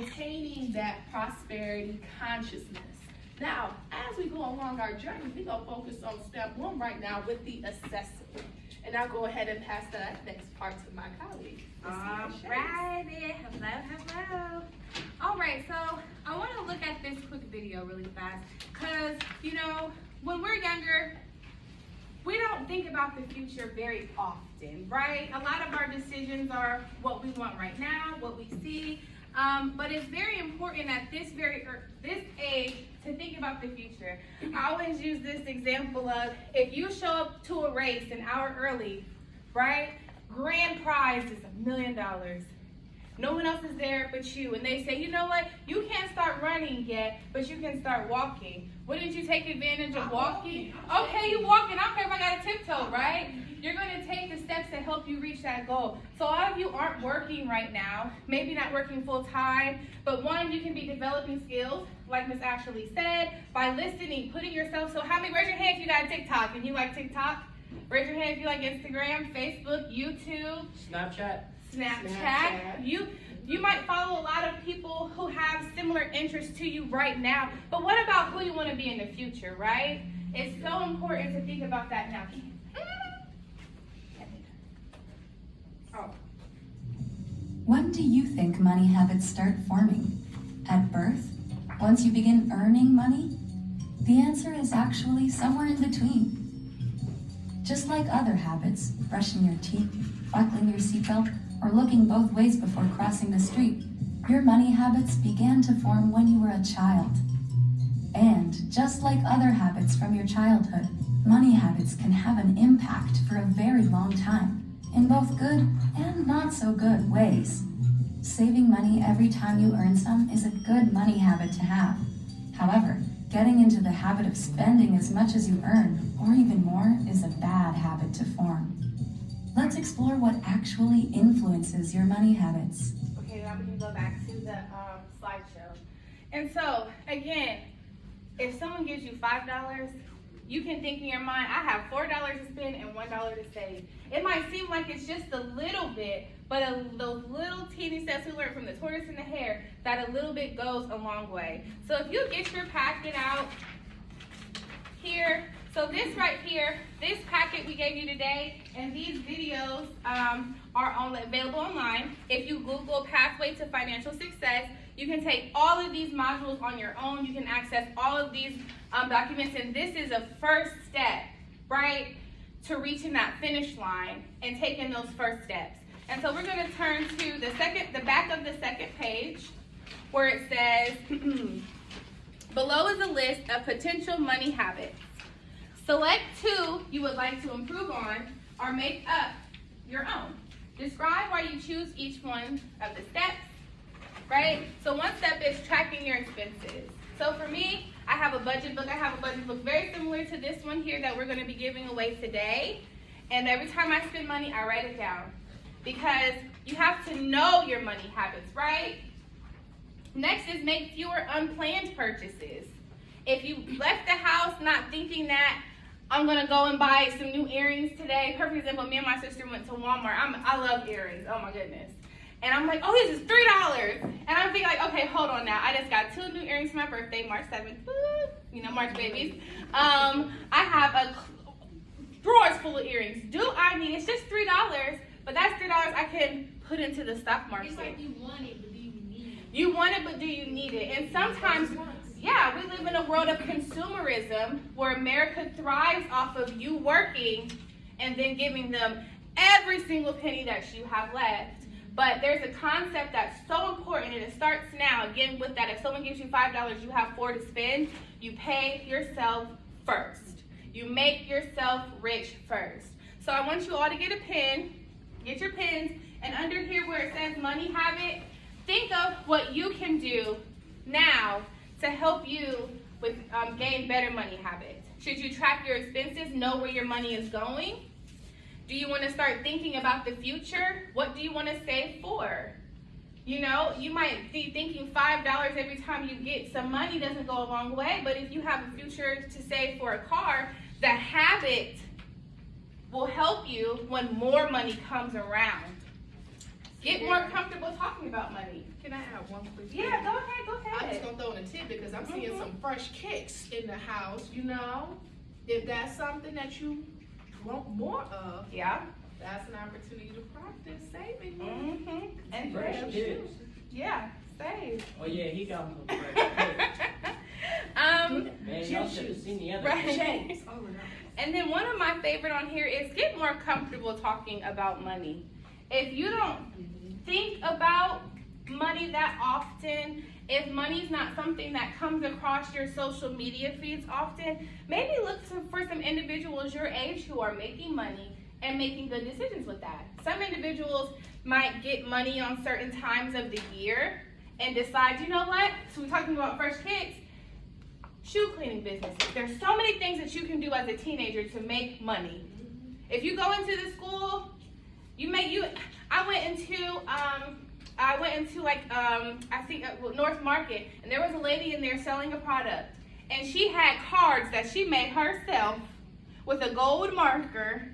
maintaining that prosperity consciousness. Now, as we go along our journey, we're going to focus on step 1 right now with the assessment. And I'll go ahead and pass that next part to my colleague. All right. Hello. All right, so I want to look at this quick video really fast because, you know, when we're younger, we don't think about the future very often, right? A lot of our decisions are what we want right now, what we see, but it's very important at this age to think about the future. I always use this example of if you show up to a race an hour early, right? Grand prize is $1 million. No one else is there but you. And they say, you know what? You can't start running yet, but you can start walking. Wouldn't you take advantage of walking? Okay, you walking. I don't care if I got a tiptoe, right? You're going to take the steps to help you reach that goal. So a lot of you aren't working right now, maybe not working full time, but one, you can be developing skills, like Miss Ashley said, by listening, putting yourself, so raise your hand if you got TikTok and you like TikTok. Raise your hand if you like Instagram, Facebook, YouTube. Snapchat. You might follow a lot of people who have similar interests to you right now, but what about who you want to be in the future, right? It's so important to think about that now. When do you think money habits start forming? At birth? Once you begin earning money? The answer is actually somewhere in between. Just like other habits, brushing your teeth, buckling your seatbelt, or looking both ways before crossing the street, your money habits began to form when you were a child. And just like other habits from your childhood, money habits can have an impact for a very long time, in both good and not so good ways. Saving money every time you earn some is a good money habit to have. However, getting into the habit of spending as much as you earn, or even more, is a bad habit to form. Let's explore what actually influences your money habits. Okay, now we can go back to the slideshow. And so, again, if someone gives you $5, you can think in your mind, I have $4 to spend and $1 to save. It might seem like it's just a little bit, but those little teeny steps we learned from the tortoise and the hare, that a little bit goes a long way. So if you get your packet out here, so this right here, this packet we gave you today, and these videos are available online. If you Google Pathway to Financial Success, you can take all of these modules on your own. You can access all of these documents, and this is a first step, right, to reaching that finish line and taking those first steps. And so we're going to turn to the back of the second page, where it says, below is a list of potential money habits. Select 2 you would like to improve on or make up your own. Describe why you choose each one of the steps, right? So one step is tracking your expenses. So for me, I have a budget book. I have a budget book very similar to this one here that we're going to be giving away today. And every time I spend money, I write it down. Because you have to know your money habits, right? Next is make fewer unplanned purchases. If you left the house not thinking that I'm going to go and buy some new earrings today. Perfect example, me and my sister went to Walmart. I love earrings. Oh, my goodness. And I'm like, oh, this is $3. And I'm thinking like, okay, hold on now. I just got 2 new earrings for my birthday, March 7th. You know, March babies. I have a drawers full of earrings. Do I need it? It's just $3. But that's $3 I can put into the stock market. It's like you want it, but do you need it? You want it, but do you need it? And sometimes, yeah, we live in a world of consumerism where America thrives off of you working and then giving them every single penny that you have left. But there's a concept that's so important, and it starts now, again, with that. If someone gives you $5, you have $4 to spend, you pay yourself first. You make yourself rich first. So I want you all to get a pen, get your pens, and under here where it says money habit, think of what you can do now to help you with gain better money habits. Should you track your expenses, know where your money is going? Do you want to start thinking about the future? What do you want to save for? You know, you might be thinking $5 every time you get some money doesn't go a long way, but if you have a future to save for a car, the habit will help you when more money comes around. get more comfortable talking about money. Can I add one quick thing? Yeah, go I'm ahead. just gonna throw in a tidbit because I'm seeing some fresh kicks in the house, you know? If that's something that you want more of, Yeah. that's an opportunity to practice saving. And Fresh save. kids. Yeah, save. Oh yeah, he got some fresh kids. Man, y'all should have seen the other Right. kids. Shanks. Oh, no. And then one of my favorite on here is get more comfortable talking about money. If you don't think about money that often, if money's not something that comes across your social media feeds often, maybe look for some individuals your age who are making money and making good decisions with that. Some individuals might get money on certain times of the year and decide, you know what, so we're talking about fresh kicks, shoe cleaning businesses. There's so many things that you can do as a teenager to make money. If you go into the school, I went into North Market, and there was a lady in there selling a product, and she had cards that she made herself with a gold marker,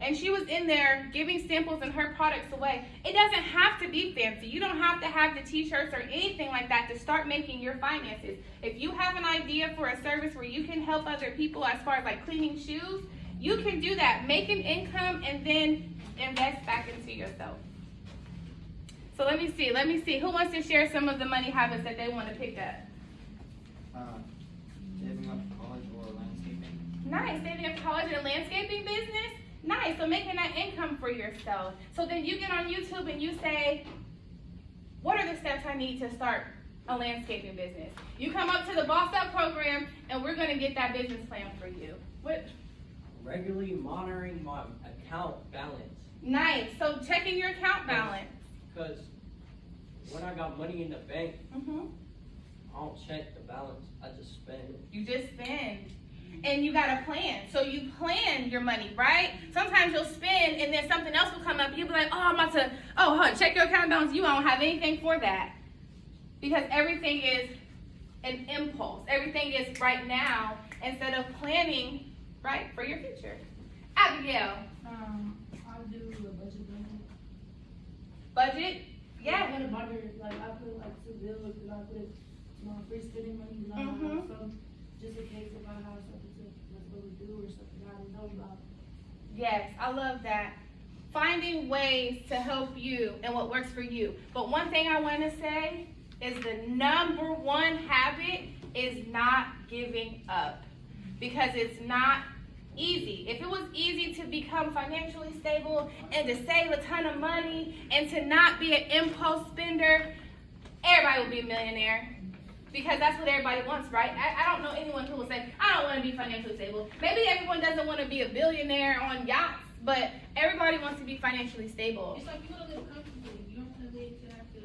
and she was in there giving samples and her products away. It doesn't have to be fancy. You don't have to have the t-shirts or anything like that to start making your finances. If you have an idea for a service where you can help other people as far as like cleaning shoes, you can do that. Make an income and then invest back into yourself. So let me see. Who wants to share some of the money habits that they want to pick up? Saving up for college or landscaping. Nice. Saving up college and landscaping business? Nice. So making that income for yourself. So then you get on YouTube and you say, what are the steps I need to start a landscaping business? You come up to the Boss Up program and we're going to get that business plan for you. What? Regularly monitoring my account balance. Nice. So checking your account balance. Because when I got money in the bank, Mm-hmm. I don't check the balance. I just spend it. You just spend. And you got a plan. So you plan your money, right? Sometimes you'll spend and then something else will come up. You'll be like, check your account balance. You won't have anything for that. Because everything is an impulse. Everything is right now instead of planning, right, for your future. Abigail. I do a budget. Budget? I Yeah. got a budget, like I put like 2 bills, and I put free spending money, Mhm. some just in case if I have something to really do or something I don't know about. Yes, I love that. Finding ways to help you and what works for you. But one thing I want to say is the number one habit is not giving up. Because it's not easy. If it was easy to become financially stable and to save a ton of money and to not be an impulse spender, everybody would be a millionaire. Because that's what everybody wants, right? I don't know anyone who will say, I don't want to be financially stable. Maybe everyone doesn't want to be a billionaire on yachts, but everybody wants to be financially stable. It's like you want to live comfortably. You don't want to live to have to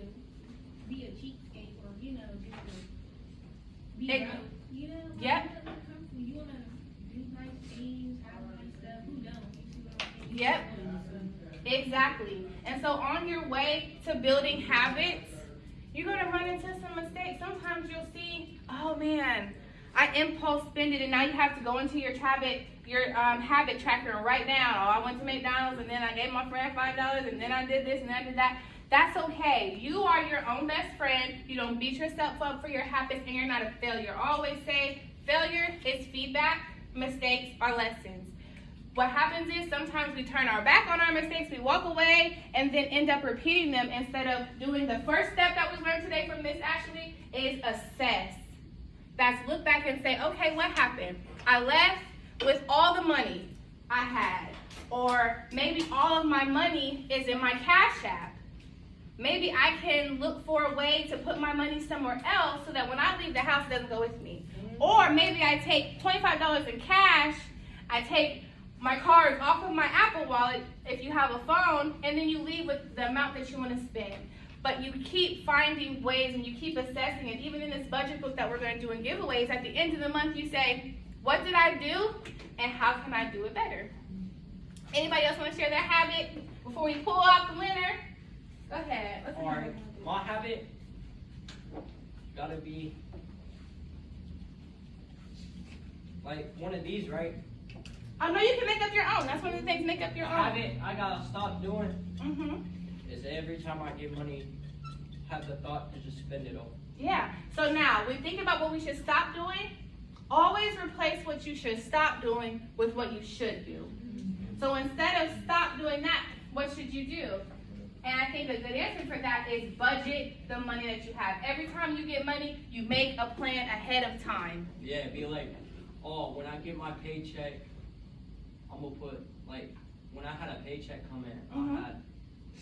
be a cheapskate or just to be Ex- broke. Yep. You want to live comfortably. You want to do nice things, have nice stuff. Who don't? You see what I'm saying? Yep. Exactly. And so on your way to building habits, you're going to run into some mistakes. Sometimes you'll see, oh man, I impulse spend it, and now you have to go into your habit tracker and write down, I went to McDonald's and then I gave my friend $5 and then I did this and I did that. That's okay. You are your own best friend. You don't beat yourself up for your habits, and you're not a failure. Always say failure is feedback, mistakes are lessons. What happens is sometimes we turn our back on our mistakes, we walk away, and then end up repeating them instead of doing the first step that we learned today from Miss Ashley is assess. That's look back and say, okay, what happened? I left with all the money I had. Or maybe all of my money is in my Cash App. Maybe I can look for a way to put my money somewhere else so that when I leave the house, it doesn't go with me. Or maybe I take $25 in cash, I take my cards off of my Apple Wallet if you have a phone, and then you leave with the amount that you want to spend. But you keep finding ways and you keep assessing it. Even in this budget book that we're going to do in giveaways, at the end of the month you say, what did I do and how can I do it better? Anybody else want to share their habit before we pull out the winner? Go ahead. What's the Alright, habit? my habit gotta be like one of these, right? I know you can make up your own. That's one of the things, make up your A own. habit I gotta stop doing Mm-hmm. is Is every time I get money, have the thought to just spend it all. Yeah. So now, we think about what we should stop doing. Always replace what you should stop doing with what you should do. So instead of stop doing that, what should you do? And I think a good answer for that is budget the money that you have. Every time you get money, you make a plan ahead of time. Yeah, be like, oh, when I get my paycheck, I'm gonna put, like, when I had a paycheck come in, I had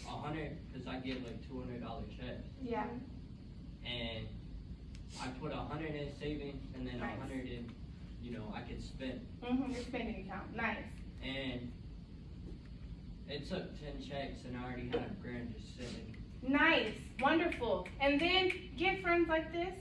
100, because I get like $200 checks. Yeah. And I put 100 in savings, and then Nice. 100 in, I could spend. Your spending account. Nice. And it took 10 checks, and I already had $1,000 just sitting. Nice. Wonderful. And then get friends like this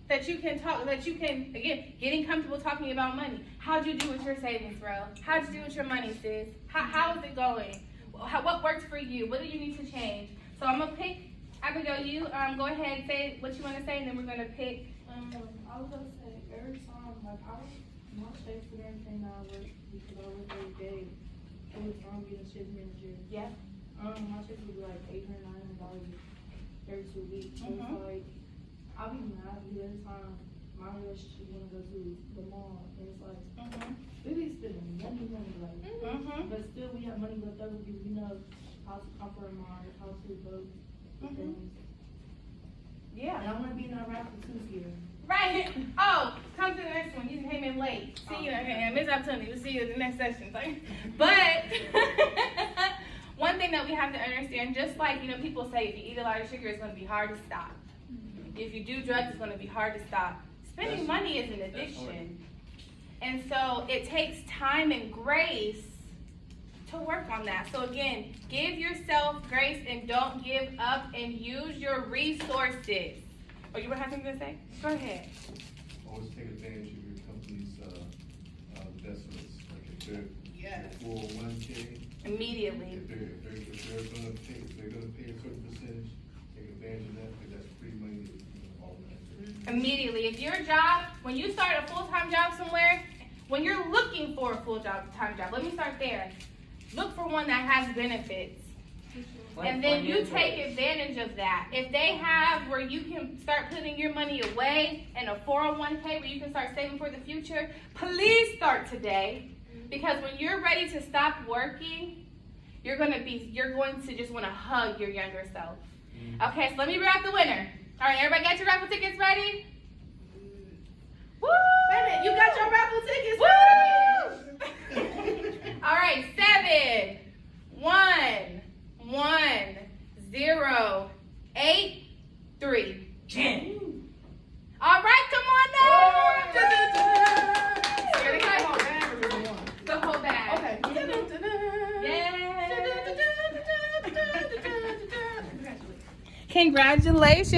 that you can talk, again, getting comfortable talking about money. How'd you do with your savings, bro? How'd you do with your money, sis? How is it going? What worked for you? What do you need to change? So I'm gonna pick, Abigail, you go ahead and say what you want to say, and then we're gonna pick. I was gonna say, every time, like, my checks and everything now work, because I work every day, every time being a shift manager. Yeah. My checks would be like $800, $900 every 2 weeks. So it's like, I'll be mad because every time my relationship wanna go to the mall, and it's like, we be spending money, like, but still we have money left over because we know how to compromise, how to vote. Yeah. And I wanna be in that raffle too here. Right. Oh, come to the next one. You came in late. See you. Okay, missed opportunity. We'll see you in the next session. But one thing that we have to understand, just like people say, if you eat a lot of sugar, it's going to be hard to stop. If you do drugs, it's going to be hard to stop. Spending money is an addiction, and so it takes time and grace to work on that. So again, give yourself grace and don't give up, and use your resources. Oh, you have something to say? Go ahead. Always take advantage of your company's investments. Like if they're 401k, Immediately. if they're gonna pay a certain percentage, take advantage of that because that's free money that you can automatically. Immediately. If your job, when you start a full-time job somewhere, when you're looking for a full-time job, let me start there. Look for one that has benefits. And then you take advantage of that. If they have where you can start putting your money away in a 401k where you can start saving for the future, please start today. Because when you're ready to stop working, you're going to just want to hug your younger self. Okay, so let me wrap the winner. All right, everybody got your raffle tickets ready? Woo! Wait a minute, you got your raffle tickets Woo! All right, 7, 1, 1, 0, 8, 3, 10. All right, come on now. Here they come. The whole bag. Okay. Congratulations.